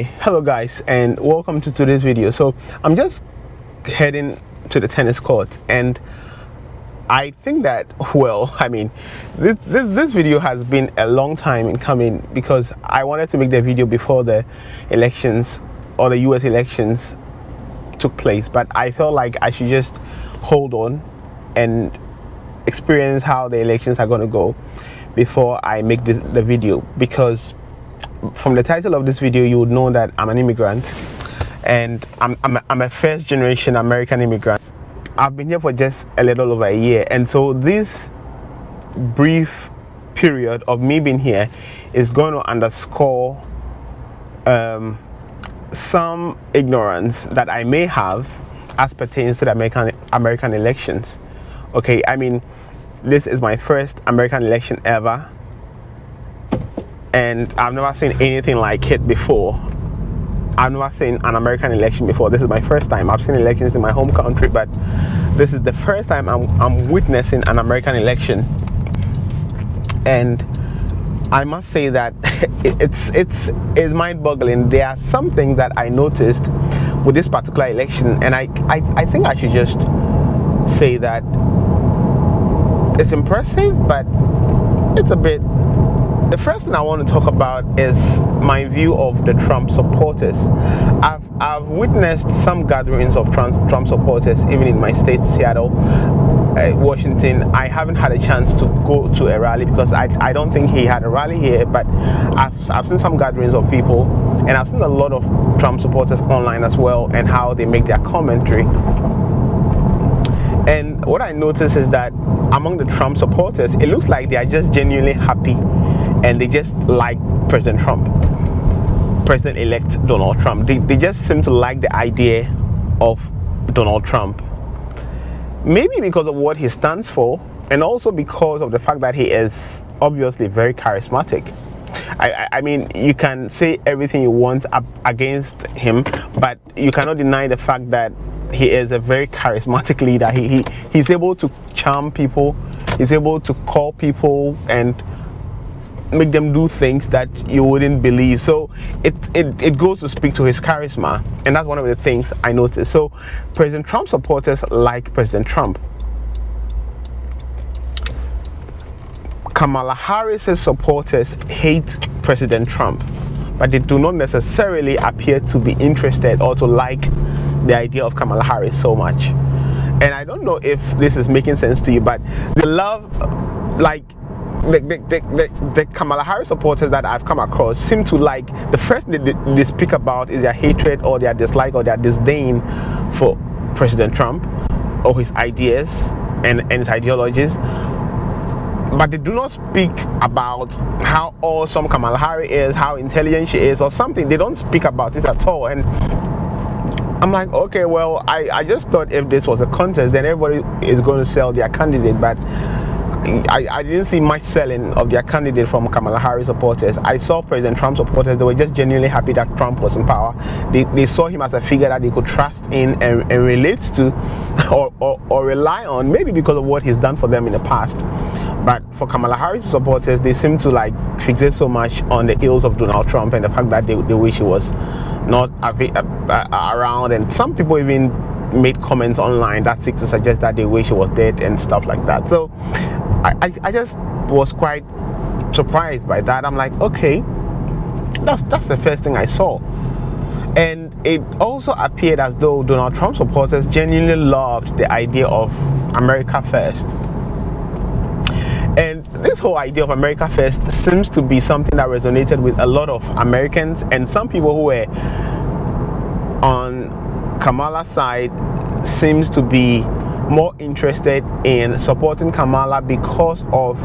Hello guys, and welcome to today's video. So I'm just heading to the tennis court, and I think that, well, this video has been a long time in coming because I wanted to make the video before the elections or the US elections took place, but I felt like I should just hold on and experience how the elections are going to go before I make the video, because from the title of this video you would know that I'm an immigrant, and I'm a first generation American immigrant. I've been here for just a little over a year, and so this brief period of me being here is going to underscore some ignorance that I may have as pertains to the American elections. Okay, I mean, this is my first American election ever, and I've never seen anything like it before. I've never seen an American election before. This is my first time. I've seen elections in my home country, but this is the first time I'm witnessing an American election. And I must say that it's mind-boggling. There are some things that I noticed with this particular election, and I think I should just say that it's impressive, but it's a bit. The first thing I want to talk about is my view of the Trump supporters. I've witnessed some gatherings of Trump supporters, even in my state, Seattle, Washington. I haven't had a chance to go to a rally because I don't think he had a rally here, but I've seen some gatherings of people, and I've seen a lot of Trump supporters online as well, and how they make their commentary. And what I notice is that among the Trump supporters, it looks like they are just genuinely happy, and they just like President Trump, President-elect Donald Trump. They just seem to like the idea of Donald Trump. Maybe because of what he stands for, and also because of the fact that he is obviously very charismatic. I mean, you can say everything you want against him, but you cannot deny the fact that he is a very charismatic leader. He's able to charm people. He's able to call people and make them do things that you wouldn't believe. So it goes to speak to his charisma, and that's one of the things I noticed. So President Trump supporters like President Trump. Kamala Harris's supporters hate President Trump, but they do not necessarily appear to be interested or to like the idea of Kamala Harris so much. And I don't know if this is making sense to you, but the love, like the Kamala Harris supporters that I've come across seem to like, the first thing they speak about is their hatred or their dislike or their disdain for President Trump or his ideas and his ideologies. But they do not speak about how awesome Kamala Harris is, how intelligent she is, or something. They don't speak about it at all. And I'm like, okay, well, I just thought if this was a contest, then everybody is going to sell their candidate. But I didn't see much selling of their candidate from Kamala Harris supporters. I saw President Trump supporters. They were just genuinely happy that Trump was in power. They saw him as a figure that they could trust in and relate to or rely on, maybe because of what he's done for them in the past. But for Kamala Harris supporters, they seem to like fixate so much on the ills of Donald Trump and the fact that they wish he was not around. And some people even made comments online that seek to suggest that they wish he was dead and stuff like that. So I just was quite surprised by that. I'm like, okay, that's the first thing I saw. And it also appeared as though Donald Trump supporters genuinely loved the idea of America First. And this whole idea of America First seems to be something that resonated with a lot of Americans, and some people who were on Kamala's side seems to be more interested in supporting Kamala because of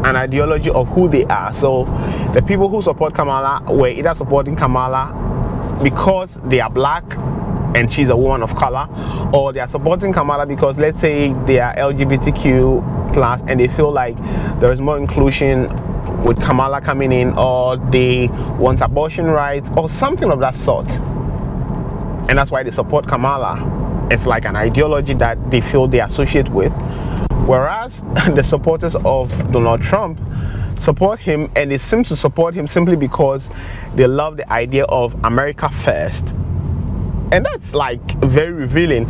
an ideology of who they are. So the people who support Kamala were either supporting Kamala because they are black and she's a woman of color, or they are supporting Kamala because, let's say, they are LGBTQ plus and they feel like there is more inclusion with Kamala coming in, or they want abortion rights or something of that sort, and that's why they support Kamala. It's like an ideology that they feel they associate with. Whereas the supporters of Donald Trump support him, and it seems to support him simply because they love the idea of America first. And that's like very revealing.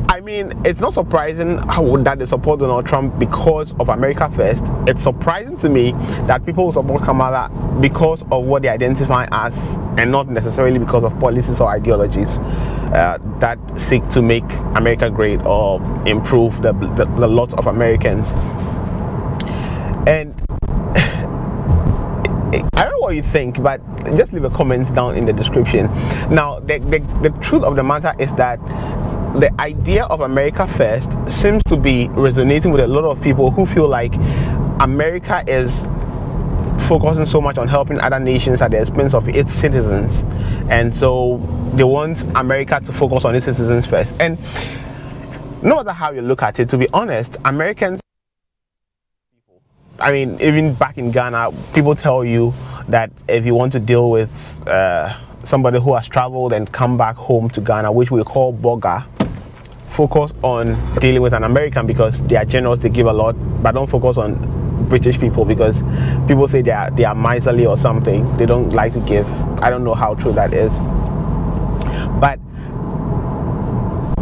I mean, it's not surprising that they support Donald Trump because of America first. It's surprising to me that people support Kamala because of what they identify as, and not necessarily because of policies or ideologies that seek to make America great or improve the lot of Americans. And I don't know what you think, but just leave a comment down in the description. Now, the truth of the matter is that the idea of America first seems to be resonating with a lot of people who feel like America is focusing so much on helping other nations at the expense of its citizens, and so they want America to focus on its citizens first. And no matter how you look at it, to be honest, Americans, I mean, even back in Ghana, people tell you that if you want to deal with somebody who has traveled and come back home to Ghana, which we call Boga, focus on dealing with an American because they are generous, they give a lot, but don't focus on British people because people say they are miserly or something. They don't like to give. I don't know how true that is, but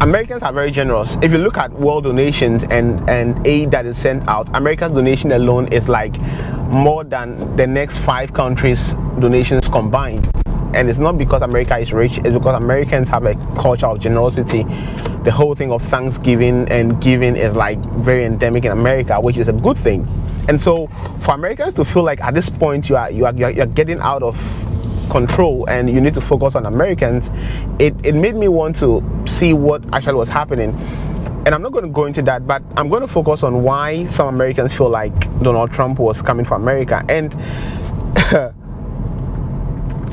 Americans are very generous. If you look at world donations and aid that is sent out, America's donation alone is like more than the next 5 countries' donations combined. And it's not because America is rich, it's because Americans have a culture of generosity. The whole thing of Thanksgiving and giving is like very endemic in America, which is a good thing. And so for Americans to feel like at this point you are getting out of control and you need to focus on Americans, it made me want to see what actually was happening. And I'm not going to go into that, but I'm going to focus on why some Americans feel like Donald Trump was coming for America. And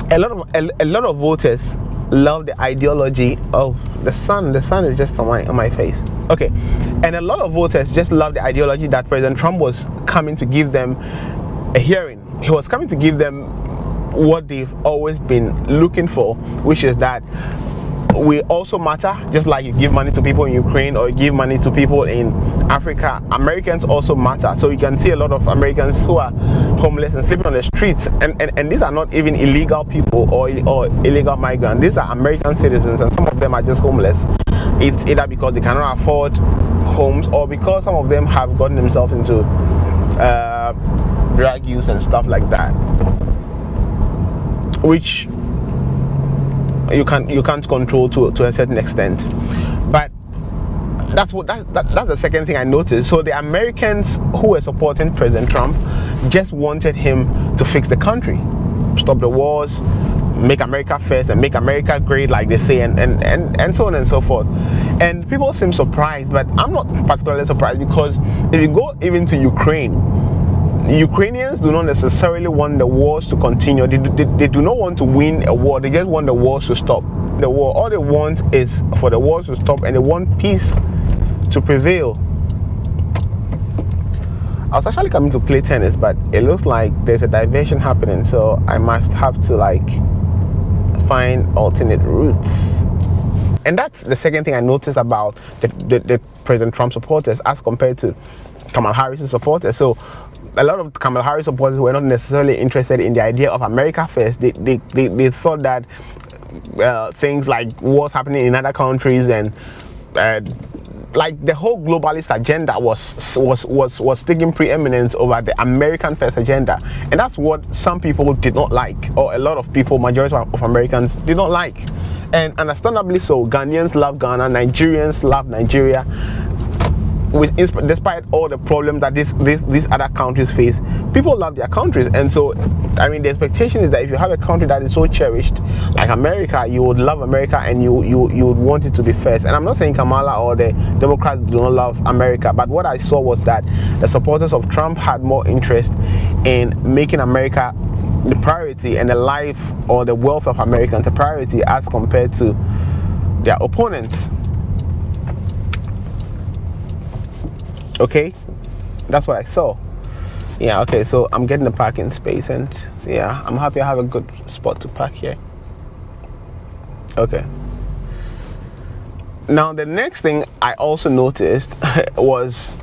a lot of voters love the ideology of the sun is just on my face. Okay. And a lot of voters just love the ideology that President Trump was coming to give them a hearing. He was coming to give them what they've always been looking for, which is that we also matter. Just like you give money to people in Ukraine or you give money to people in Africa, Americans also matter. So you can see a lot of Americans who are homeless and sleeping on the streets, and these are not even illegal people or illegal migrants. These are American citizens, and some of them are just homeless. It's either because they cannot afford homes or because some of them have gotten themselves into drug use and stuff like that, which you can't control to a certain extent. But that's the second thing I noticed. So the Americans who were supporting President Trump just wanted him to fix the country, stop the wars, make America first and make America great, like they say, and so on and so forth. And people seem surprised, but I'm not particularly surprised, because if you go even to Ukrainians do not necessarily want the wars to continue. They do not want to win a war. They just want the wars to stop. The war, all they want is for the wars to stop, and they want peace to prevail. I was actually coming to play tennis, but it looks like there's a diversion happening, so I must have to like find alternate routes. And that's the second thing I noticed about the President Trump supporters as compared to Kamala Harris's supporters. So a lot of Kamala Harris supporters were not necessarily interested in the idea of America first. They thought that things like wars happening in other countries and like the whole globalist agenda was taking preeminence over the American first agenda, and that's what some people did not like, or a lot of people, majority of Americans, did not like. And understandably so. Ghanaians love Ghana, Nigerians love Nigeria, despite all the problems that these other countries face. People love their countries, and so I mean the expectation is that if you have a country that is so cherished like America, you would love America and you would want it to be first. And I'm not saying Kamala or the Democrats do not love America, but what I saw was that the supporters of Trump had more interest in making America the priority and the life or the wealth of Americans a priority as compared to their opponents. Okay, that's what I saw. Yeah, okay, so I'm getting a parking space, and yeah, I'm happy I have a good spot to park here. Okay. Now the next thing I also noticed was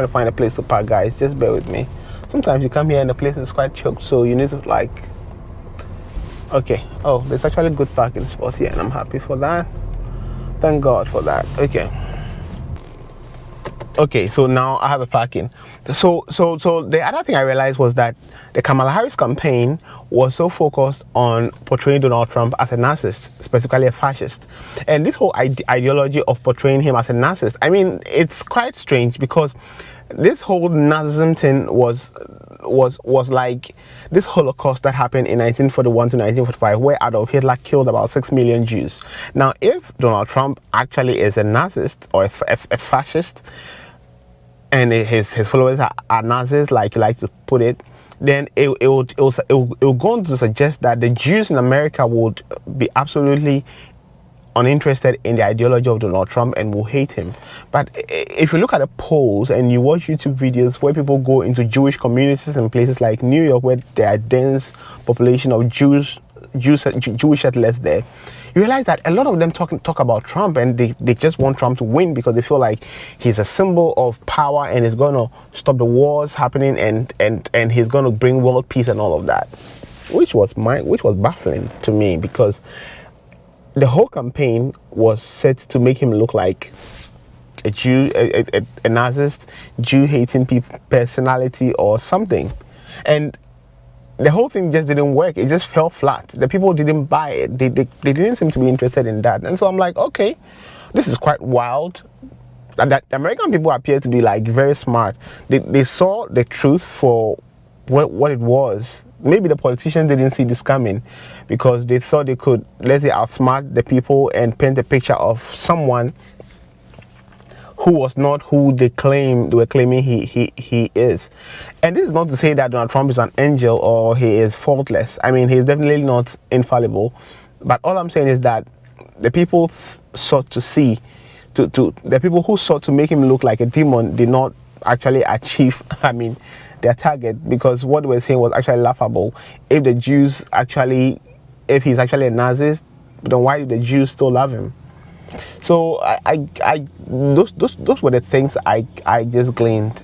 trying to find a place to park, guys. Just bear with me. Sometimes you come here and the place is quite choked, so you need to like. Okay. Oh, there's actually good parking spots here, and I'm happy for that. Thank God for that. Okay, so now I have a parking. So the other thing I realized was that the Kamala Harris campaign was so focused on portraying Donald Trump as a narcissist, specifically a fascist. And this whole ideology of portraying him as a narcissist, I mean, it's quite strange because this whole narcissism thing was like this Holocaust that happened in 1941 to 1945, where Adolf Hitler killed about 6 million Jews. Now, if Donald Trump actually is a narcissist or a fascist, and his followers are Nazis, like you like to put it, then it will go on to suggest that the Jews in America would be absolutely uninterested in the ideology of Donald Trump and will hate him. But if you look at the polls and you watch YouTube videos where people go into Jewish communities in places like New York, where there are dense population of Jewish settlers there, you realize that a lot of them talk about Trump, and they just want Trump to win because they feel like he's a symbol of power and he's going to stop the wars happening and he's going to bring world peace and all of that, which was baffling to me, because the whole campaign was set to make him look like a Jew, a Nazist, Jew-hating personality or something. And the whole thing just didn't work. It just fell flat. The people didn't buy it. They didn't seem to be interested in that. And so I'm like, okay, this is quite wild. That the American people appear to be like very smart. They saw the truth for what it was. Maybe the politicians didn't see this coming because they thought they could, let's say, outsmart the people and paint a picture of someone who was not who they were claiming he is. And this is not to say that Donald Trump is an angel or he is faultless. I mean, he's definitely not infallible. But all I'm saying is that the people sought to see, the people who sought to make him look like a demon did not actually achieve, their target, because what they were saying was actually laughable. If he's actually a Nazist, then why do the Jews still love him? So those were the things I just gleaned.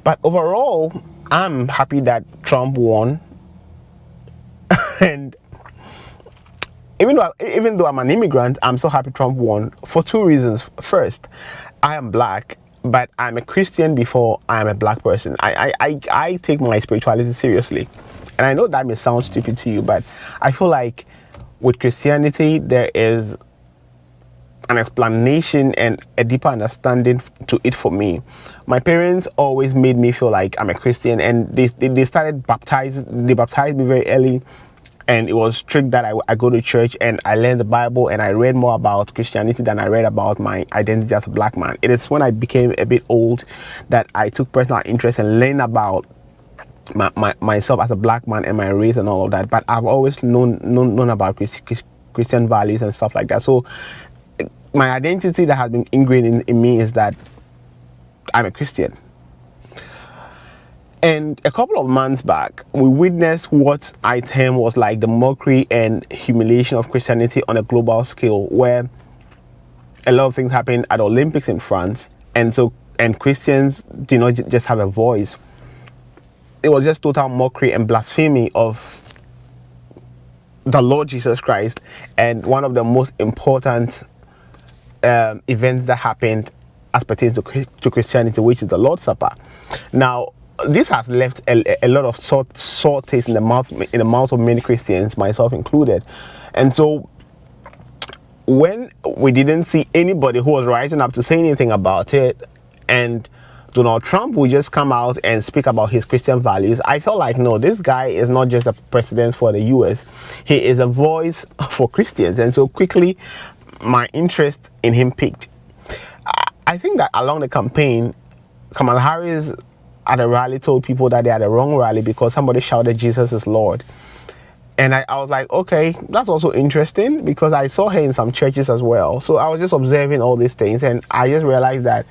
But overall, I'm happy that Trump won. And even though I'm an immigrant, I'm so happy Trump won for two reasons. First, I am black, but I'm a Christian before I am a black person. I take my spirituality seriously. And I know that may sound stupid to you, but I feel like with Christianity, there is an explanation and a deeper understanding to it for me. My parents always made me feel like I'm a Christian, and they started they baptized me very early, and it was strict that I go to church and I learned the Bible and I read more about Christianity than I read about my identity as a black man. It is when I became a bit old that I took personal interest in learning about myself as a black man and my race and all of that. But I've always known about Christian values and stuff like that. So my identity that has been ingrained in me is that I'm a Christian. And a couple of months back, we witnessed what I term was like the mockery and humiliation of Christianity on a global scale, where a lot of things happened at the Olympics in France, and Christians did not just have a voice. It was just total mockery and blasphemy of the Lord Jesus Christ, and one of the most important events that happened as pertains to Christianity, which is the Lord's Supper. Now, this has left a lot of sore taste in the mouth of many Christians, myself included. And so when we didn't see anybody who was rising up to say anything about it, and Donald Trump would just come out and speak about his Christian values, I felt like, no, this guy is not just a president for the US, he is a voice for Christians. And so quickly my interest in him peaked. I think that along the campaign, Kamala Harris at a rally told people that they had a wrong rally because somebody shouted Jesus is Lord. And I was like, okay, that's also interesting, because I saw her in some churches as well. So I was just observing all these things, and I just realized that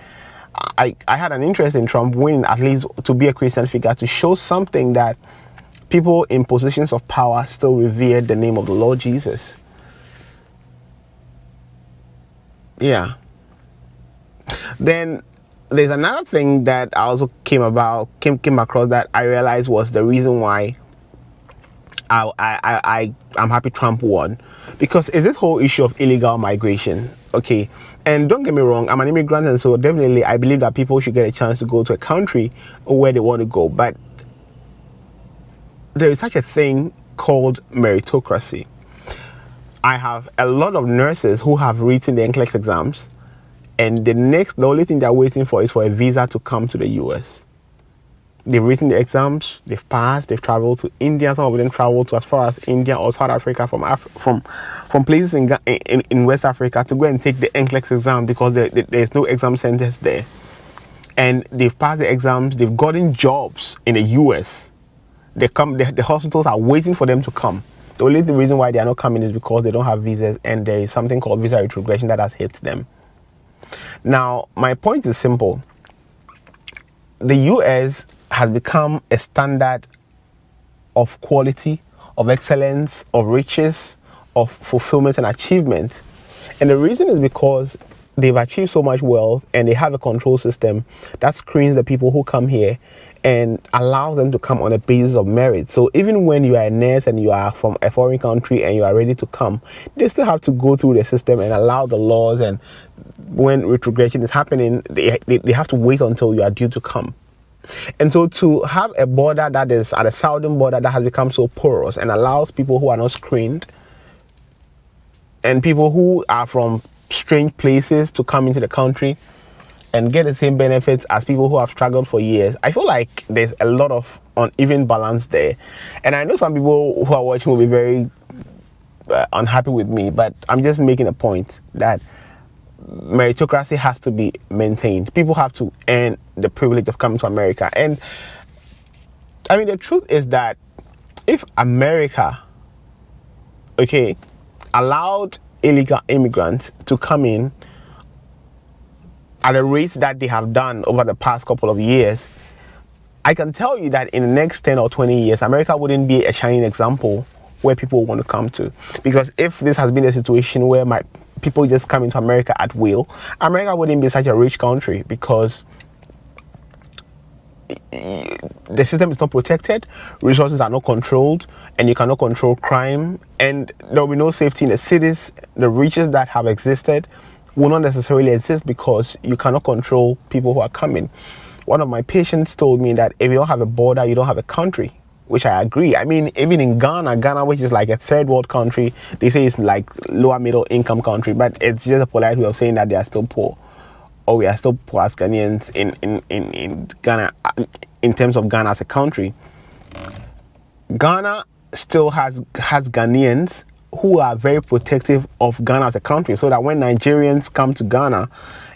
I had an interest in Trump winning, at least to be a Christian figure, to show something that people in positions of power still revered the name of the Lord Jesus. Yeah. Then there's another thing that I also came across that I realized was the reason why I'm happy Trump won, because it's this whole issue of illegal migration. Okay, and don't get me wrong, I'm an immigrant, and so definitely I believe that people should get a chance to go to a country where they want to go. But there is such a thing called meritocracy. I have a lot of nurses who have written the NCLEX exams, and the only thing they're waiting for is for a visa to come to the US. They've written the exams, they've passed, they've traveled to India. Some of them traveled to as far as India or South Africa from places in West Africa to go and take the NCLEX exam, because there's no exam centers there. And they've passed the exams, they've gotten jobs in the US. The hospitals are waiting for them to come. The only reason why they are not coming is because they don't have visas, and there is something called visa retrogression that has hit them. Now, my point is simple. The US has become a standard of quality, of excellence, of riches, of fulfillment and achievement. And the reason is because they've achieved so much wealth, and they have a control system that screens the people who come here and allows them to come on a basis of merit. So even when you are a nurse and you are from a foreign country and you are ready to come, they still have to go through the system and allow the laws, and when retrogression is happening, they have to wait until you are due to come. And so to have a border that is at a southern border that has become so porous and allows people who are not screened and people who are from strange places to come into the country and get the same benefits as people who have struggled for years, I feel like there's a lot of uneven balance there. And I know some people who are watching will be very unhappy with me, but I'm just making a point that meritocracy has to be maintained. People have to earn the privilege of coming to America. And I mean, the truth is that if America, okay, allowed illegal immigrants to come in at a rate that they have done over the past couple of years, I can tell you that in the next 10 or 20 years, America wouldn't be a shining example where people want to come to. Because if this has been a situation where people just come into America at will, America wouldn't be such a rich country, because the system is not protected, resources are not controlled, and you cannot control crime, and there will be no safety in the cities. The riches that have existed will not necessarily exist because you cannot control people who are coming. One of my patients told me that if you don't have a border, you don't have a country, which I agree. I mean, even in Ghana, which is like a third world country, they say it's like lower middle income country, but it's just a polite way of saying that they are still poor, or we are still poor as Ghanaians in Ghana, in terms of Ghana as a country. Ghana still has Ghanaians who are very protective of Ghana as a country, so that when Nigerians come to Ghana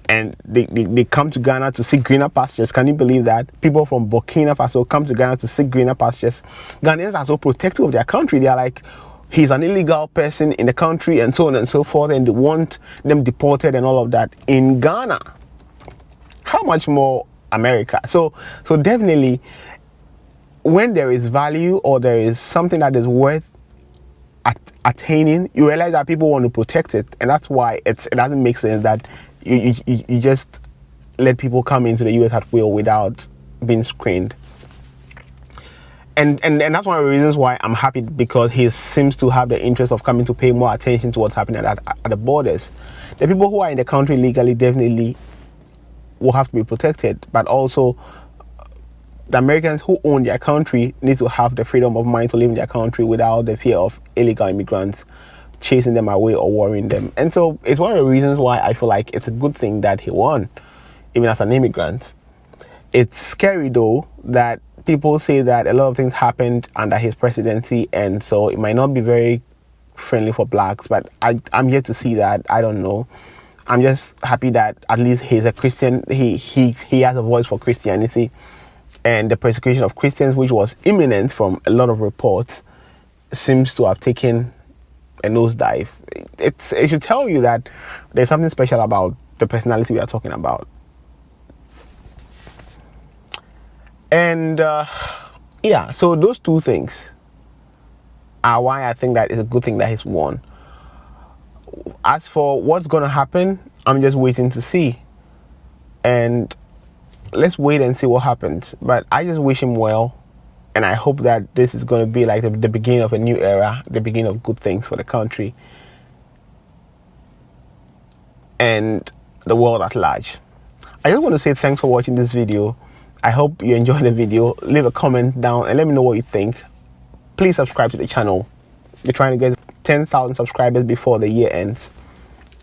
and they come to Ghana to seek greener pastures, can you believe that? People from Burkina Faso come to Ghana to seek greener pastures. Ghanaians are so protective of their country. They are like, he's an illegal person in the country and so on and so forth, and they want them deported and all of that. In Ghana, how much more America? So definitely, when there is value or there is something that is worth attaining, you realize that people want to protect it, and that's why it doesn't make sense that you just let people come into the US at will without being screened. And that's one of the reasons why I'm happy, because he seems to have the interest of coming to pay more attention to what's happening at the borders. The people who are in the country legally definitely will have to be protected, but also the Americans who own their country need to have the freedom of mind to live in their country without the fear of illegal immigrants chasing them away or worrying them. And so it's one of the reasons why I feel like it's a good thing that he won, even as an immigrant. It's scary though that people say that a lot of things happened under his presidency, and so it might not be very friendly for blacks, but I'm yet to see that. I don't know. I'm just happy that at least he's a Christian. He has a voice for Christianity, and the persecution of Christians, which was imminent from a lot of reports, seems to have taken a nosedive. It should tell you that there's something special about the personality we are talking about. And yeah, so those two things are why I think that it's a good thing that he's won. As for what's going to happen, I'm just waiting to see. And let's wait and see what happens. But I just wish him well, and I hope that this is going to be like the beginning of a new era, the beginning of good things for the country and the world at large. I just want to say thanks for watching this video. I hope you enjoyed the video. Leave a comment down and let me know what you think. Please subscribe to the channel. We're trying to get 10,000 subscribers before the year ends.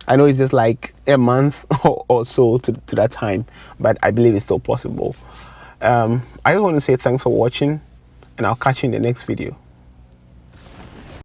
I know it's just like a month or so to that time, but I believe it's still possible. I just want to say thanks for watching, and I'll catch you in the next video.